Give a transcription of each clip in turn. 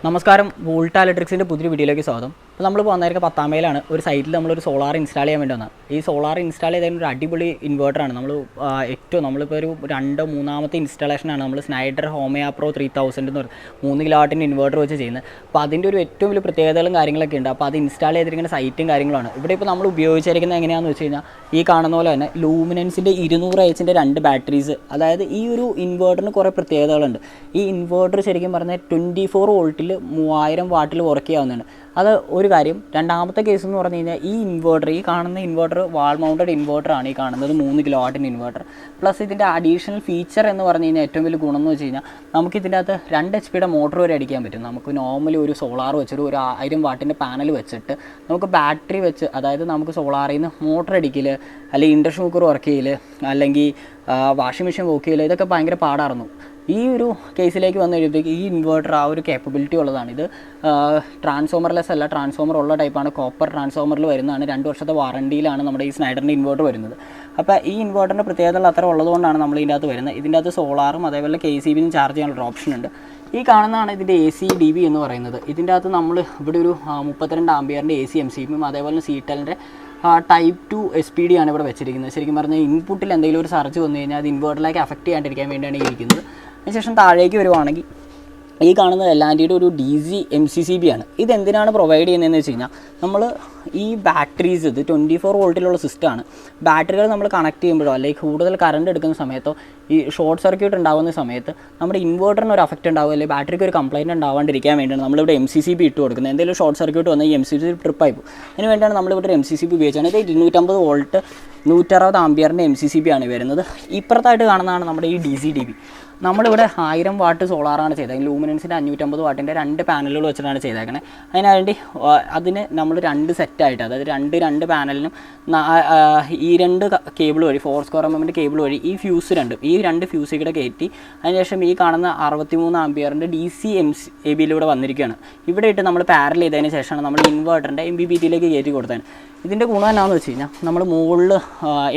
നമസ്കാരം, വോൾട്ട ഇലക്ട്രിക്സിൻ്റെ പുതിയ വീഡിയോയിലേക്ക് സ്വാഗതം. അപ്പോൾ നമ്മൾ വന്നിരിക്കുന്ന 10-ാം മൈലാണ് ഒരു സൈറ്റിൽ നമ്മളൊരു സോളാർ ഇൻസ്റ്റാൾ ചെയ്യാൻ വേണ്ടി വന്നത്. ഈ സോളാർ ഇൻസ്റ്റാൾ ചെയ്തതിന് ഒരു അടിപൊളി ഇൻവേർട്ടറാണ്. നമ്മളിപ്പോൾ ഒരു 2-3ാമത്തെ ഇൻസ്റ്റാളേഷനാണ് നമ്മൾ സ്നൈഡർ ഹോമിയ പ്രോ 3000 എന്ന് പറയുന്നത് 3 കിലോവാട്ടിൻ്റെ ഇൻവേർട്ടർ വെച്ച് ചെയ്യുന്നത്. അപ്പോൾ അതിൻ്റെ ഒരു ഏറ്റവും വലിയ പ്രത്യേകതകളും കാര്യങ്ങളൊക്കെ ഉണ്ട്. അപ്പോൾ അത് ഇൻസ്റ്റാൾ ചെയ്തിരിക്കുന്ന സൈറ്റും കാര്യങ്ങളാണ്. ഇവിടെ ഇപ്പോൾ നമ്മൾ ഉപയോഗിച്ചിരിക്കുന്നത് എങ്ങനെയാണെന്ന് വെച്ച് കഴിഞ്ഞാൽ ഈ കാണുന്ന പോലെ തന്നെ ലൂമിനൻസിൻ്റെ 200Hൻ്റെ 2 ബാറ്ററീസ്. അതായത് ഈ ഒരു ഇൻവേർട്ടറിന് കുറേ പ്രത്യേകതകളുണ്ട്. ഈ ഇൻവേർട്ടർ ശരിക്കും പറഞ്ഞാൽ 24 വോൾട്ടിൽ 3000 വാട്ടിൽ വർക്ക് ചെയ്യാവുന്നതാണ്. അത് ഒരു കാര്യം. രണ്ടാമത്തെ കേസ് എന്ന് പറഞ്ഞു കഴിഞ്ഞാൽ ഈ കാണുന്ന ഇൻവേർട്ടർ വാൾ മൗണ്ടഡ് ഇൻവേർട്ടറാണ്. ഈ കാണുന്നത് 3 കിലോവാട്ടിൻ്റെ ഇൻവേർട്ടർ. പ്ലസ് ഇതിൻ്റെ അഡീഷണൽ ഫീച്ചർ എന്ന് പറഞ്ഞു കഴിഞ്ഞാൽ ഏറ്റവും വലിയ ഗുണം എന്ന് വെച്ച് കഴിഞ്ഞാൽ നമുക്ക് ഇതിൻ്റെ അകത്ത് 2 HP മോട്ടർ വരെ അടിക്കാൻ പറ്റും. നമുക്ക് നോർമലി ഒരു സോളാർ വെച്ചിട്ട് ഒരു 1000 വാട്ടിൻ്റെ പാനൽ വെച്ചിട്ട് നമുക്ക് ബാറ്ററി വെച്ച്, അതായത് നമുക്ക് സോളാറിൽ നിന്ന് മോട്ടർ അടിക്കൽ, അല്ലെങ്കിൽ ഇൻഡക്ഷൻ കുക്കർ വർക്ക് ചെയ്യൽ, അല്ലെങ്കിൽ വാഷിംഗ് മെഷീൻ വർക്ക് ചെയ്യൽ, ഇതൊക്കെ ഭയങ്കര പാടായിരുന്നു. ഈ ഒരു കേസിലേക്ക് വന്നു കഴിയുമ്പോഴത്തേക്ക് ഈ ഇൻവേർട്ടർ ആ ഒരു കേപ്പബിലിറ്റി ഉള്ളതാണ്. ഇത് ട്രാൻസ്ഫോമർലെസ് അല്ല, ട്രാൻസ്ഫോമർ ഉള്ള ടൈപ്പാണ്. കോപ്പർ ട്രാൻസ്ഫോമറിൽ വരുന്നതാണ്. 2 വർഷത്തെ വാറണ്ടിയിലാണ് നമ്മുടെ ഈ സ്നൈഡറിൻ്റെ ഇൻവേർട്ടർ വരുന്നത്. അപ്പോൾ ഈ ഇൻവേർട്ടറിൻ്റെ പ്രത്യേകതകൾ അത്ര ഉള്ളതുകൊണ്ടാണ് നമ്മൾ ഇതിൻ്റെ അകത്ത് വരുന്നത്. ഇതിൻ്റെ അകത്ത് സോളാറും അതേപോലെ KCBയും ചാർജ് ചെയ്യാനുള്ള ഓപ്ഷൻ ഉണ്ട്. ഈ കാണുന്നതാണ് ഇതിൻ്റെ AC DB എന്ന് പറയുന്നത്. ഇതിൻ്റെ അകത്ത് നമ്മൾ ഇവിടെ ഒരു 32 ആംപിയറിൻ്റെ AC MCBയും അതേപോലെ സീറ്റലിൻ്റെ Type 2 SPD ആണ് ഇവിടെ വെച്ചിരിക്കുന്നത്. ശരിക്കും പറഞ്ഞാൽ ഇൻപുട്ടിൽ എന്തെങ്കിലും ഒരു സർജ് വന്നു കഴിഞ്ഞാൽ അത് ഇൻവേർട്ടറിലേക്ക് അഫക്റ്റ് ചെയ്യാണ്ടിരിക്കാൻ വേണ്ടിയാണ് ഇരിക്കുന്നത്. അതിനുശേഷം താഴേക്ക് വരുവാണെങ്കിൽ ഈ കാണുന്നത് എല്ലാൻ്റെയും ഒരു DC MCCB ആണ്. ഇതെന്തിനാണ് പ്രൊവൈഡ് ചെയ്യുന്നതെന്ന് വെച്ച് കഴിഞ്ഞാൽ നമ്മൾ ഈ ബാറ്ററീസ്, ഇത് 24 വോൾട്ടിലുള്ള സിസ്റ്റമാണ്. ബാറ്ററികൾ നമ്മൾ കണക്ട് ചെയ്യുമ്പോഴോ അല്ലെങ്കിൽ കൂടുതൽ കറണ്ട് എടുക്കുന്ന സമയത്തോ ഈ ഷോർട്ട് സർക്യൂട്ട് ഉണ്ടാകുന്ന സമയത്ത് നമ്മുടെ ഇൻവേർട്ടറിന് ഒരു അഫക്റ്റ് ഉണ്ടാവും, അല്ലെങ്കിൽ ബാറ്ററിക്ക് ഒരു കംപ്ലയിൻറ്റ് ഉണ്ടാവാണ്ടിരിക്കാൻ വേണ്ടിയാണ് നമ്മളിവിടെ MCCB ഇട്ട് കൊടുക്കുന്നത്. എന്തെങ്കിലും ഷോർട്ട് സർക്യൂട്ട് വന്നാൽ ഈ MCCB ട്രിപ്പായി പോകും. അതിന് വേണ്ടിയാണ് നമ്മളിവിടെ ഒരു MCCB ഉപയോഗിച്ചാണ്. ഇത് 250 വോൾട്ട് 160 ആംപിയറിൻ്റെ MCCB ആണ് വരുന്നത്. ഇപ്പുറത്തായിട്ട് കാണുന്നതാണ് നമ്മുടെ ഈ DC DB. നമ്മളിവിടെ 1000 വാട്ട് സോളാറാണ് ചെയ്തത്. ലൂമിനൻസിൻ്റെ 550 വാട്ടിൻ്റെ 2 പാനലുകൾ വെച്ചിട്ടാണ് ചെയ്തേക്കുന്നത്. അതിനുവേണ്ടി അതിന് നമ്മൾ 2 സെറ്റായിട്ട്, അതായത് രണ്ട് പാനലിനും ഈ 2 കേബിൾ വഴി 4 സ്ക്വയർ mm കേബിൾ വഴി ഈ 2 ഫ്യൂസ് കൂടെ കയറ്റി അതിനുശേഷം ഈ കാണുന്ന 63 ആംപിയറിൻ്റെ DC MCCBയിലൂടെ വന്നിരിക്കുകയാണ്. ഇവിടെ ഇട്ട് നമ്മൾ പാരൽ ചെയ്തതിന് ശേഷമാണ് നമ്മൾ ഇൻവേർട്ടറിൻ്റെ MPPTയിലേക്ക് കയറ്റി കൊടുത്തത്. ഇതിൻ്റെ ഗുണം എന്നാണെന്ന് വെച്ച് കഴിഞ്ഞാൽ നമ്മൾ മുകളിൽ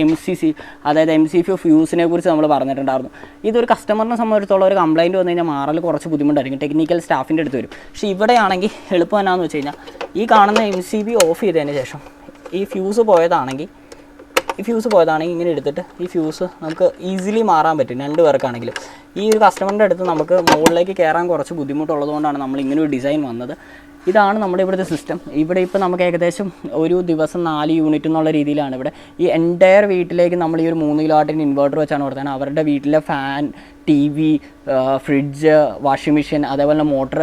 MCC, അതായത് MCC ഫ്യൂസിനെ കുറിച്ച് നമ്മൾ പറഞ്ഞിട്ടുണ്ടായിരുന്നു. ഇതൊരു കസ്റ്റമറിനെ സംബന്ധിച്ചിടത്തോളം ഒരു കംപ്ലയിൻറ്റ് വന്നു കഴിഞ്ഞാൽ മാറൽ കുറച്ച് ബുദ്ധിമുട്ടായിരിക്കും, ടെക്നിക്കൽ സ്റ്റാഫിൻ്റെ അടുത്ത് വരും. പക്ഷേ ഇവിടെയാണെങ്കിൽ എളുപ്പം എന്നാന്ന് വെച്ച് കഴിഞ്ഞാൽ ഈ കാണുന്ന MCB ഓഫ് ചെയ്തതിന് ശേഷം ഈ ഫ്യൂസ് പോയതാണെങ്കിൽ ഇങ്ങനെ എടുത്തിട്ട് ഈ ഫ്യൂസ് നമുക്ക് ഈസിലി മാറാൻ പറ്റും 2 പേർക്കാണെങ്കിലും. ഈ ഒരു കസ്റ്റമറിൻ്റെ അടുത്ത് നമുക്ക് മുകളിലേക്ക് കയറാൻ കുറച്ച് ബുദ്ധിമുട്ടുള്ളതുകൊണ്ടാണ് നമ്മൾ ഇങ്ങനെ ഒരു ഡിസൈൻ വന്നത്. ഇതാണ് നമ്മുടെ ഇവിടുത്തെ സിസ്റ്റം. ഇവിടെ ഇപ്പോൾ നമുക്ക് ഏകദേശം ഒരു ദിവസം 4 യൂണിറ്റ് എന്നുള്ള രീതിയിലാണ് ഇവിടെ ഈ എൻറ്റയർ വീട്ടിലേക്ക് നമ്മൾ ഈ ഒരു 3 കിലോവാട്ടിൻ്റെ ഇൻവേർട്ടർ വെച്ചാണ് കൊടുത്തത്. അവരുടെ വീട്ടിലെ fan, TV, fridge, washing machine, അതേപോലെ മോട്ടർ,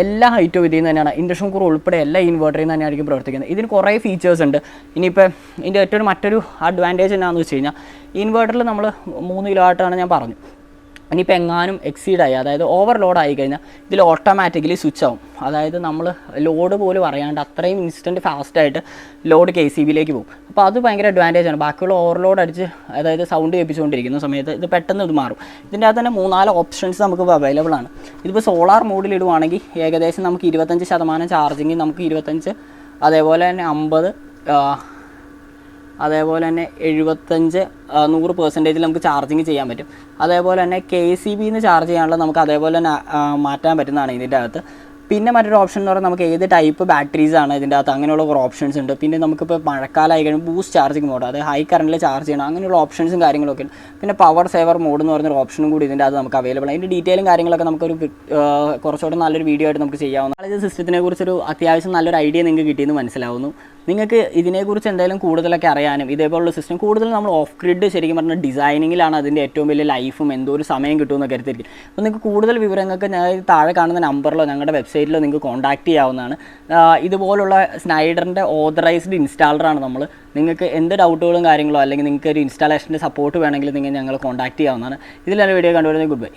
എല്ലാ ഹൈറ്റും ഇതിൽ നിന്ന് തന്നെയാണ്. ഇൻഡക്ഷൻ കുക്കർ ഉൾപ്പെടെ എല്ലാ ഇൻവേർട്ടറിൽ നിന്ന് തന്നെയായിരിക്കും പ്രവർത്തിക്കുന്നത്. ഇതിന് കുറേ ഫീച്ചേഴ്സ് ഉണ്ട്. ഇനിയിപ്പോൾ ഇതിൻ്റെ മറ്റൊരു അഡ്വാൻറ്റേജ് എന്താണെന്ന് വെച്ച് കഴിഞ്ഞാൽ ഇൻവേർട്ടറിൽ നമ്മൾ 3 കിലോവാട്ടാണ് ഞാൻ പറഞ്ഞു. ഇനിയിപ്പോൾ എങ്ങാനും എക്സീഡായി, അതായത് ഓവർലോഡ് ആയി കഴിഞ്ഞാൽ ഇതിൽ ഓട്ടോമാറ്റിക്കലി സ്വിച്ച് ആവും. അതായത് നമ്മൾ ലോഡ് പോലും അറിയാണ്ട് അത്രയും ഇൻസ്റ്റൻറ്റ് ഫാസ്റ്റായിട്ട് ലോഡ് KCBയിലേക്ക് പോകും. അപ്പോൾ അത് ഭയങ്കര അഡ്വാൻറ്റേജാണ്. ബാക്കിയുള്ള ഓവർലോഡ് അടിച്ച്, അതായത് സൗണ്ട് കേൾപ്പിച്ചുകൊണ്ടിരിക്കുന്ന സമയത്ത് ഇത് പെട്ടെന്ന് ഇത് മാറും. ഇതിൻ്റെ അകത്ത് തന്നെ 3-4 ഓപ്ഷൻസ് നമുക്ക് അവൈലബിൾ ആണ്. ഇതിപ്പോൾ സോളാർ മോഡിൽ ഇടുവാണെങ്കിൽ ഏകദേശം നമുക്ക് 25% ചാർജിങ്, നമുക്ക് 25, അതേപോലെ തന്നെ 50, അതേപോലെ തന്നെ 75, 100% നമുക്ക് ചാർജിങ് ചെയ്യാൻ പറ്റും. അതേപോലെ തന്നെ KCBയിൽ നിന്ന് ചാർജ് ചെയ്യാനുള്ള നമുക്ക് അതേപോലെ തന്നെ മാറ്റാൻ പറ്റുന്നതാണ് ഇതിൻ്റെ അകത്ത്. പിന്നെ മറ്റൊരു ഓപ്ഷൻ എന്ന് പറഞ്ഞാൽ നമുക്ക് ഏത് ടൈപ്പ് ബാറ്ററീസാണ് ഇതിൻ്റെ അകത്ത്, അങ്ങനെയുള്ള കുറേ ഓപ്ഷൻസ് ഉണ്ട്. പിന്നെ നമുക്കിപ്പോൾ മഴക്കാലമായി കഴിയുമ്പോൾ ബൂസ്റ്റ് ചാർജിങ് മോഡ്, അതായത് ഹൈ കറണ്ടിൽ ചാർജ് ചെയ്യണം, അങ്ങനെയുള്ള ഓപ്ഷൻസും കാര്യങ്ങളൊക്കെ ഉണ്ട്. പിന്നെ പവർ സേവർ മോഡ് എന്ന് പറഞ്ഞൊരു ഓപ്ഷനും കൂടി ഇതിൻ്റെ അകത്ത് നമുക്ക് അവൈലബിൾ ആണ്. അതിൻ്റെ ഡീറ്റെയിലും കാര്യങ്ങളൊക്കെ നമുക്കൊരു കുറച്ചുകൂടെ നല്ലൊരു വീഡിയോ ആയിട്ട് നമുക്ക് ചെയ്യാവുന്ന. ഇത് സിസ്റ്റത്തിനെ കുറിച്ചൊരു അത്യാവശ്യം നല്ലൊരു ഐഡിയ നിങ്ങൾക്ക് കിട്ടിയെന്ന് മനസ്സിലാവുന്നു. നിങ്ങൾക്ക് ഇതിനെക്കുറിച്ച് എന്തെങ്കിലും കൂടുതലൊക്കെ അറിയാനും ഇതേപോലുള്ള സിസ്റ്റം കൂടുതൽ നമ്മൾ ഓഫ് ഗ്രിഡ് ശരിക്കും പറഞ്ഞാൽ ഡിസൈനിങ്ങിലാണ് അതിൻ്റെ ഏറ്റവും വലിയ ലൈഫും എന്തോ ഒരു സമയം കിട്ടുമെന്നൊക്കെ കരുതിയിരിക്കും. അപ്പോൾ നിങ്ങൾക്ക് കൂടുതൽ വിവരങ്ങൾക്ക് ഞാൻ താഴെ കാണുന്ന നമ്പറിലോ ഞങ്ങളുടെ വെബ്സൈറ്റിലോ നിങ്ങൾക്ക് കോൺടാക്ട് ചെയ്യാവുന്നതാണ്. ഇതുപോലുള്ള സ്നൈഡറിൻ്റെ ഓതറൈസ്ഡ് ഇൻസ്റ്റാളറാണ് നമ്മൾ. നിങ്ങൾക്ക് എന്ത് ഡൗട്ടുകളും കാര്യങ്ങളോ അല്ലെങ്കിൽ നിങ്ങൾക്ക് ഒരു ഇൻസ്റ്റാളേഷൻ്റെ സപ്പോർട്ട് വേണമെങ്കിൽ നിങ്ങൾ ഞങ്ങൾ കോൺടാക്ട് ചെയ്യാവുന്നതാണ്. ഇതിലൊരു വീഡിയോ കണ്ടുവരുന്നത് ഗുഡ് ബൈ.